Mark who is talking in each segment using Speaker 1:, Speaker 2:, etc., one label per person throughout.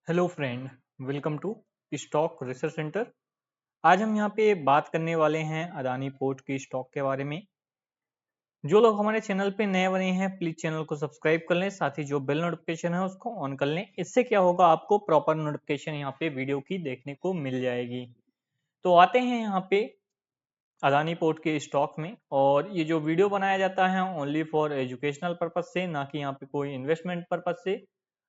Speaker 1: Hello friend, welcome to stock research centre. आज हम यहाँ पे बात करने वाले हैं अदानी पोर्ट की स्टॉक के बारे में। जो लोग हमारे चैनल पे नए बने हैं प्लीज चैनल को सब्सक्राइब कर लें, साथ ही जो बेल नोटिफिकेशन है उसको ऑन कर लें। इससे क्या होगा, आपको प्रॉपर नोटिफिकेशन यहाँ पे वीडियो की देखने को मिल जाएगी। तो आते हैं यहाँ पे अदानी पोर्ट के स्टॉक में। और ये जो वीडियो बनाया जाता है ओनली फॉर एजुकेशनल पर्पज से, ना कि यहाँ पे कोई इन्वेस्टमेंट पर्पज से।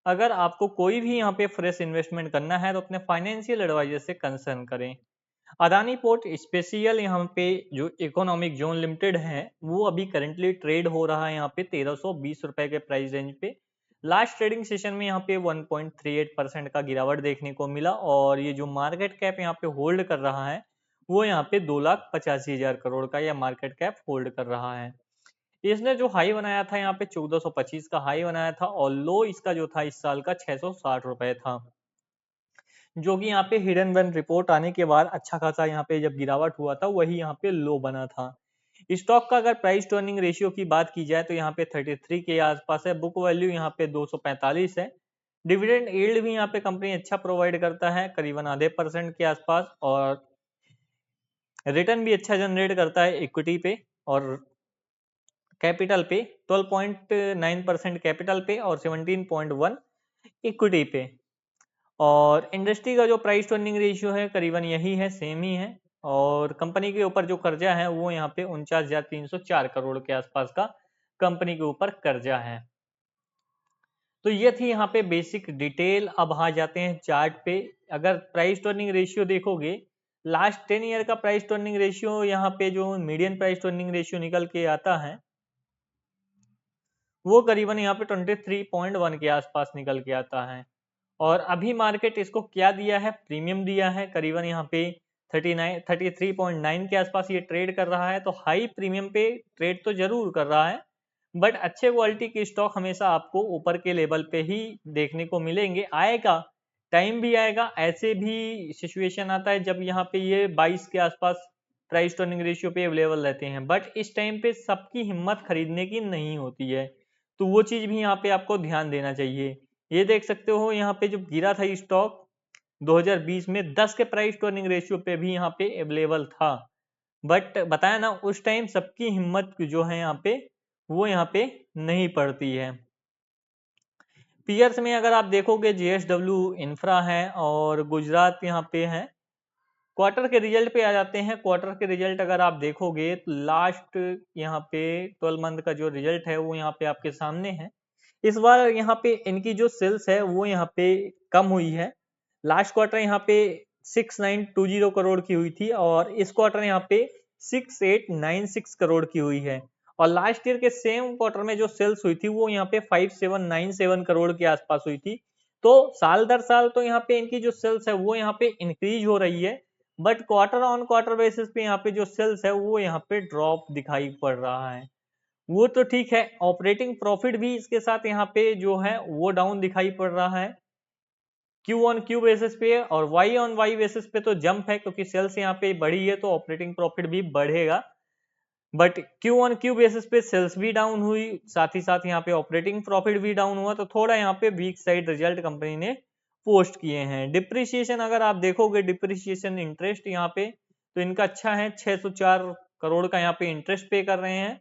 Speaker 1: अगर आपको कोई भी यहाँ पे फ्रेश इन्वेस्टमेंट करना है तो अपने फाइनेंशियल एडवाइजर से कंसर्न करें। अदानी पोर्ट स्पेशल यहाँ पे जो इकोनॉमिक जोन लिमिटेड है वो अभी करंटली ट्रेड हो रहा है यहाँ पे 1320 रुपए के प्राइस रेंज पे। लास्ट ट्रेडिंग सेशन में यहाँ पे 1.38% का गिरावट देखने को मिला और ये जो मार्केट कैप यहाँ पे होल्ड कर रहा है वो यहाँ पे 2,85,000 करोड़ का यह मार्केट कैप होल्ड कर रहा है। इसने जो हाई बनाया था यहाँ पे 1425 का हाई बनाया था और लो इसका जो था इस साल का 660 रुपए था, जो कि यहाँ पे हिडन वन रिपोर्ट आने के बाद अच्छा खासा यहाँ पे जब गिरावट हुआ था वही यहाँ पे लो बना था। स्टॉक का अगर प्राइस टू अर्निंग रेशियो की बात की जाए तो यहाँ पे 33 के आसपास है। बुक वैल्यू यहाँ पे 245 है। डिविडेंड यील्ड भी यहाँ पे कंपनी अच्छा प्रोवाइड करता है, करीबन आधे परसेंट के आसपास। और रिटर्न भी अच्छा जनरेट करता है इक्विटी पे और कैपिटल पे, 12.9% कैपिटल पे और 17.1 इक्विटी पे। और इंडस्ट्री का जो प्राइस टू अर्निंग रेशियो है करीबन यही है, सेम ही है। और कंपनी के ऊपर जो कर्जा है वो यहाँ पे 49,304 करोड़ के आसपास का कंपनी के ऊपर कर्जा है। तो ये थी यहाँ पे बेसिक डिटेल। अब आ जाते हैं चार्ट पे। अगर प्राइस टू अर्निंग रेशियो देखोगे, लास्ट 10 ईयर का प्राइस टू अर्निंग रेशियो यहाँ पे जो median price to earning ratio निकल के आता है वो करीबन यहाँ पे 23.1 के आसपास निकल के आता है। और अभी मार्केट इसको क्या दिया है, प्रीमियम दिया है करीबन यहाँ पे 33.9 के आसपास ये ट्रेड कर रहा है। तो हाई प्रीमियम पे ट्रेड तो जरूर कर रहा है, बट अच्छे क्वालिटी के स्टॉक हमेशा आपको ऊपर के लेवल पे ही देखने को मिलेंगे। आएगा टाइम भी आएगा, ऐसे भी सिचुएशन आता है जब यहाँ पे ये 22 के आसपास प्राइस टू अर्निंग रेशियो पे अवेलेबल रहते हैं, बट इस टाइम पे सबकी हिम्मत खरीदने की नहीं होती है। तो वो चीज भी यहाँ पे आपको ध्यान देना चाहिए। ये देख सकते हो यहाँ पे जब गिरा था स्टॉक 2020 में 10 के प्राइस टू अर्निंग रेशियो पे भी यहाँ पे अवेलेबल था, बट बताया ना उस टाइम सबकी हिम्मत जो है यहाँ पे वो यहाँ पे नहीं पड़ती है। पीयर्स में अगर आप देखोगे जेएसडब्ल्यू इंफ्रा है और गुजरात यहाँ पे है। क्वार्टर के रिजल्ट पे आ जाते हैं। क्वार्टर के रिजल्ट अगर आप देखोगे तो लास्ट यहाँ पे 12 मंथ का जो रिजल्ट है वो यहाँ पे आपके सामने है। इस बार यहाँ पे इनकी जो सेल्स है वो यहाँ पे कम हुई है। लास्ट क्वार्टर यहाँ पे 6920 करोड़ की हुई थी और इस क्वार्टर यहाँ पे 6896 करोड़ की हुई है। और लास्ट ईयर के सेम क्वार्टर में जो सेल्स हुई थी वो यहाँ पे 5797 करोड़ के आसपास हुई थी। तो साल दर साल तो यहाँ पे इनकी जो सेल्स है वो यहाँ पे इंक्रीज हो रही है, but quarter on quarter basis पे यहाँ पे जो सेल्स है वो यहाँ पे ड्रॉप दिखाई पड़ रहा है। वो तो ठीक है, ऑपरेटिंग प्रॉफिट भी इसके साथ यहाँ पे जो है वो डाउन दिखाई पड़ रहा है क्यू ऑन क्यू बेसिस पे। और वाई ऑन वाई बेसिस पे तो जंप है क्योंकि सेल्स यहाँ पे बढ़ी है तो ऑपरेटिंग प्रॉफिट भी बढ़ेगा। But Q on Q basis पे सेल्स भी डाउन हुई, साथ ही साथ यहाँ पे ऑपरेटिंग प्रॉफिट भी डाउन हुआ, तो थोड़ा यहाँ पे वीक साइड रिजल्ट कंपनी ने पोस्ट किए हैं। डिप्रिसिएशन अगर आप देखोगे, डिप्रिसिएशन इंटरेस्ट यहाँ पे तो इनका अच्छा है, 604 करोड़ का यहाँ पे इंटरेस्ट पे कर रहे हैं।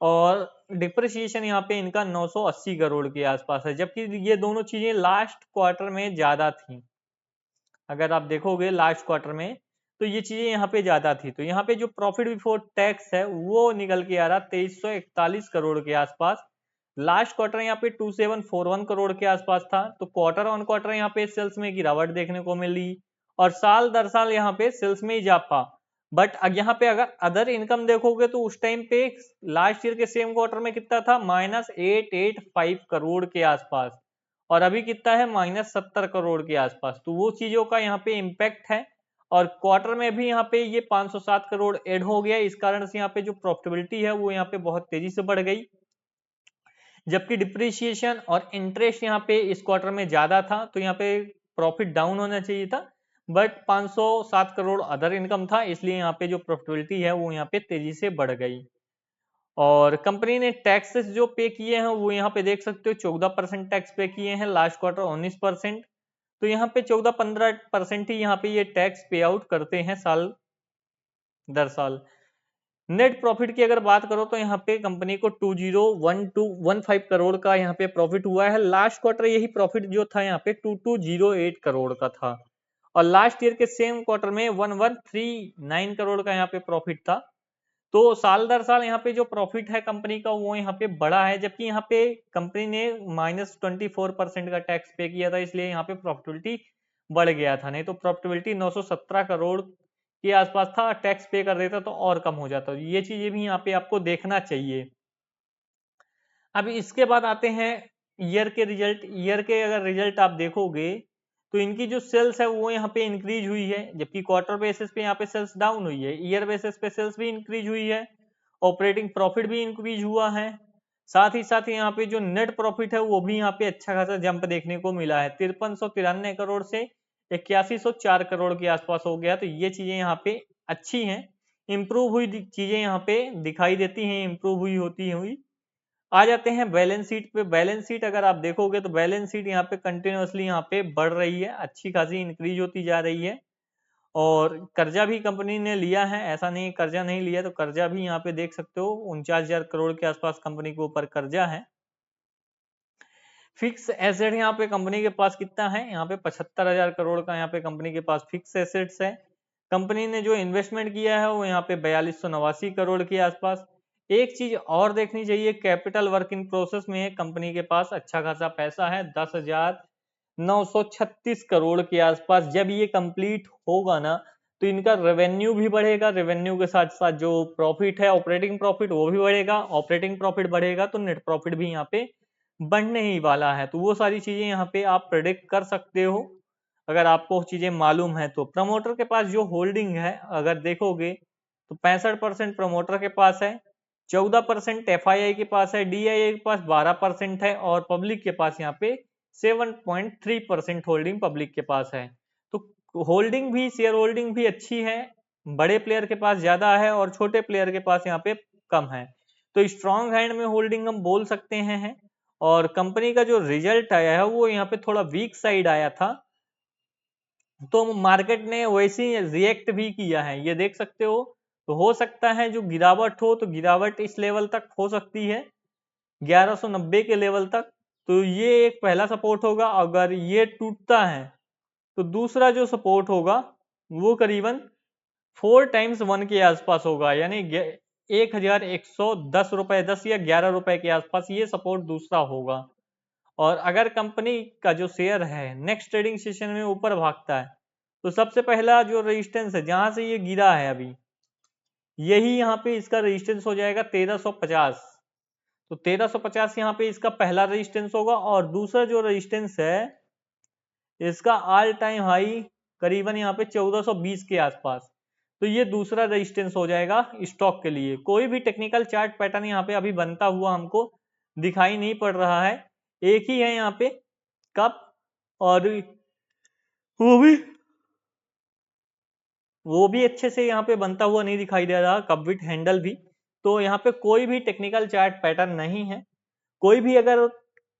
Speaker 1: और डिप्रिसिएशन यहाँ पे इनका 980 करोड़ के आसपास है, जबकि ये दोनों चीजें लास्ट क्वार्टर में ज्यादा थी। अगर आप देखोगे लास्ट क्वार्टर में तो ये चीजें यहाँ पे ज्यादा थी। तो यहाँ पे जो प्रॉफिट बिफोर टैक्स है वो निकल के आ रहा 2341 करोड़ के आसपास। लास्ट क्वार्टर यहाँ पे 2741 करोड़ के आसपास था। तो क्वार्टर ऑन क्वार्टर यहाँ पे सेल्स में गिरावट देखने को मिली और साल दर साल यहाँ पे सेल्स में इजाफा। बट यहाँ पे अगर अदर इनकम देखोगे तो उस टाइम पे लास्ट ईयर के सेम क्वार्टर में कितना था, -885 करोड़ के आसपास, और अभी कितना है, -70 करोड़ के आसपास। तो वो चीजों का यहाँ पे इम्पैक्ट है। और क्वार्टर में भी यहाँ पे ये 507 करोड़ ऐड हो गया, इस कारण से यहाँ पे जो प्रॉफिटेबिलिटी है वो यहाँ पे बहुत तेजी से बढ़ गई। जबकि डिप्रिसिएशन और इंटरेस्ट यहाँ पे इस क्वार्टर में ज्यादा था तो यहाँ पे प्रॉफिट डाउन होना चाहिए था, बट 507 करोड़ अदर इनकम था, इसलिए यहाँ पे जो प्रॉफिटेबिलिटी है वो यहाँ पे तेजी से बढ़ गई। और कंपनी ने टैक्सेस जो पे किए हैं वो यहाँ पे देख सकते हो, 14% टैक्स पे किए हैं, लास्ट क्वार्टर 19%। तो यहाँ पे 14-15% ही यहाँ पे ये टैक्स पे आउट करते हैं साल दर साल। नेट प्रॉफिट की अगर बात करो तो यहाँ पे कंपनी को 201215 करोड़ का यहाँ पे प्रॉफिट हुआ है। लास्ट क्वार्टर यही प्रॉफिट जो था यहाँ पे 2208 करोड़ का था, और लास्ट ईयर के सेम क्वार्टर में 1139 करोड़ का यहाँ पे प्रॉफिट था। तो साल दर साल यहाँ पे जो प्रॉफिट है कंपनी का वो यहाँ पे बढ़ा है, जबकि यहाँ पे कंपनी ने -24% का टैक्स पे किया था, इसलिए यहाँ पे प्रॉफिटेबिलिटी बढ़ गया था। नहीं तो प्रॉफिटेबिलिटी 917 करोड़ के आसपास था, टैक्स पे कर देता तो और कम हो जाता। ये चीजें भी यहाँ पे आपको देखना चाहिए। अब इसके बाद आते हैं ईयर के रिजल्ट। ईयर के अगर रिजल्ट आप देखोगे तो इनकी जो सेल्स है वो यहाँ पे इंक्रीज हुई है, जबकि क्वार्टर बेसिस पे यहाँ पे सेल्स डाउन हुई है। ईयर बेसिस पे सेल्स भी इंक्रीज हुई है, ऑपरेटिंग प्रॉफिट भी इंक्रीज हुआ है, साथ ही साथ यहाँ पे जो नेट प्रॉफिट है वो भी यहाँ पे अच्छा खासा जंप देखने को मिला है, 5393 करोड़ से 8104 करोड़ के आसपास हो गया। तो ये चीजें यहाँ पे अच्छी हैं, इंप्रूव हुई चीजें यहाँ पे दिखाई देती हैं, इंप्रूव हुई। आ जाते हैं बैलेंस शीट पे। बैलेंस शीट अगर आप देखोगे तो बैलेंस शीट यहाँ पे कंटिन्यूअसली यहाँ पे बढ़ रही है, अच्छी खासी इंक्रीज होती जा रही है। और कर्जा भी कंपनी ने लिया है, ऐसा नहीं कर्जा नहीं लिया, तो कर्जा भी यहाँ पे देख सकते हो 49,000 करोड़ के आसपास कंपनी के ऊपर कर्जा है। फिक्स एसेट यहाँ पे कंपनी के पास कितना है, यहाँ पे 75,000 करोड़ का यहाँ पे कंपनी के पास फिक्स एसेट्स है। कंपनी ने जो इन्वेस्टमेंट किया है वो यहाँ पे 4289 करोड़ के आसपास। एक चीज और देखनी चाहिए, कैपिटल वर्क इन प्रोसेस में कंपनी के पास अच्छा खासा पैसा है, 10,936 करोड़ के आसपास। जब ये कंप्लीट होगा ना तो इनका रेवेन्यू भी बढ़ेगा, रेवेन्यू के साथ साथ जो प्रॉफिट है ऑपरेटिंग प्रॉफिट वो भी बढ़ेगा, ऑपरेटिंग प्रॉफिट बढ़ेगा तो नेट प्रॉफिट भी यहाँ पे बढ़ने ही वाला है। तो वो सारी चीजें यहाँ पे आप प्रेडिक्ट कर सकते हो अगर आपको चीजें मालूम है तो। प्रमोटर के पास जो होल्डिंग है अगर देखोगे तो 65% प्रमोटर के पास है, 14% FII के पास है, DII के पास 12% है, और पब्लिक के पास यहाँ पे 7.3% होल्डिंग पब्लिक के पास है। तो होल्डिंग भी, शेयर होल्डिंग भी अच्छी है, बड़े प्लेयर के पास ज्यादा है और छोटे प्लेयर के पास यहाँ पे कम है। तो स्ट्रॉन्ग हैंड में होल्डिंग हम बोल सकते हैं। और कंपनी का जो रिजल्ट आया है वो यहाँ पे थोड़ा वीक साइड आया था, तो मार्केट ने वैसे ही रिएक्ट भी किया है, ये देख सकते हो। तो हो सकता है जो गिरावट हो तो गिरावट इस लेवल तक हो सकती है, 1190 के लेवल तक। तो ये एक पहला सपोर्ट होगा, अगर ये टूटता है तो दूसरा जो सपोर्ट होगा वो करीबन 4 टाइम्स 1 के आसपास होगा, यानी 1110 रुपए, 10 या 11 रुपए के आसपास ये सपोर्ट दूसरा होगा। और अगर कंपनी का जो शेयर है नेक्स्ट ट्रेडिंग सेशन में ऊपर भागता है तो सबसे पहला जो रेजिस्टेंस है जहां से ये गिरा है अभी, यही यहाँ पे इसका रेजिस्टेंस हो जाएगा 1350। तो 1350 यहाँ पे इसका पहला रेजिस्टेंस होगा, और दूसरा जो रेजिस्टेंस है इसका ऑल टाइम हाई करीबन यहाँ पे 1420 के आसपास। तो ये दूसरा रेजिस्टेंस हो जाएगा स्टॉक के लिए। कोई भी टेक्निकल चार्ट पैटर्न यहाँ पे अभी बनता हुआ हमको दिखाई नहीं पड़ रहा है, एक ही है यहाँ पे कप, और वो भी अच्छे से यहाँ पे बनता हुआ नहीं दिखाई दे रहा, कप विथ हैंडल भी। तो यहाँ पे कोई भी टेक्निकल चार्ट पैटर्न नहीं है। कोई भी अगर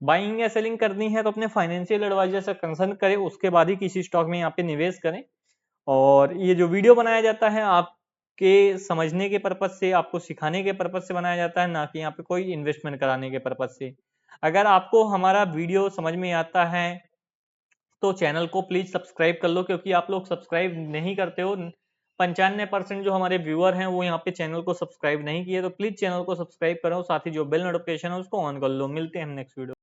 Speaker 1: बाइंग या सेलिंग करनी है तो अपने फाइनेंशियल एडवाइजर से कंसल्ट करें, उसके बाद ही किसी स्टॉक में यहाँ पे निवेश करें। और ये जो वीडियो बनाया जाता है आपके समझने के पर्पज से, आपको सिखाने के पर्पज से बनाया जाता है, ना कि यहाँ पे कोई इन्वेस्टमेंट कराने के पर्पज से। अगर आपको हमारा वीडियो समझ में आता है तो चैनल को प्लीज सब्सक्राइब कर लो, क्योंकि आप लोग सब्सक्राइब नहीं करते हो। 95% जो हमारे व्यूअर हैं वो यहाँ पे चैनल को सब्सक्राइब नहीं किए, तो प्लीज चैनल को सब्सक्राइब करो, साथ ही जो बेल नोटिफिकेशन है उसको ऑन कर लो। मिलते हैं हम नेक्स्ट वीडियो।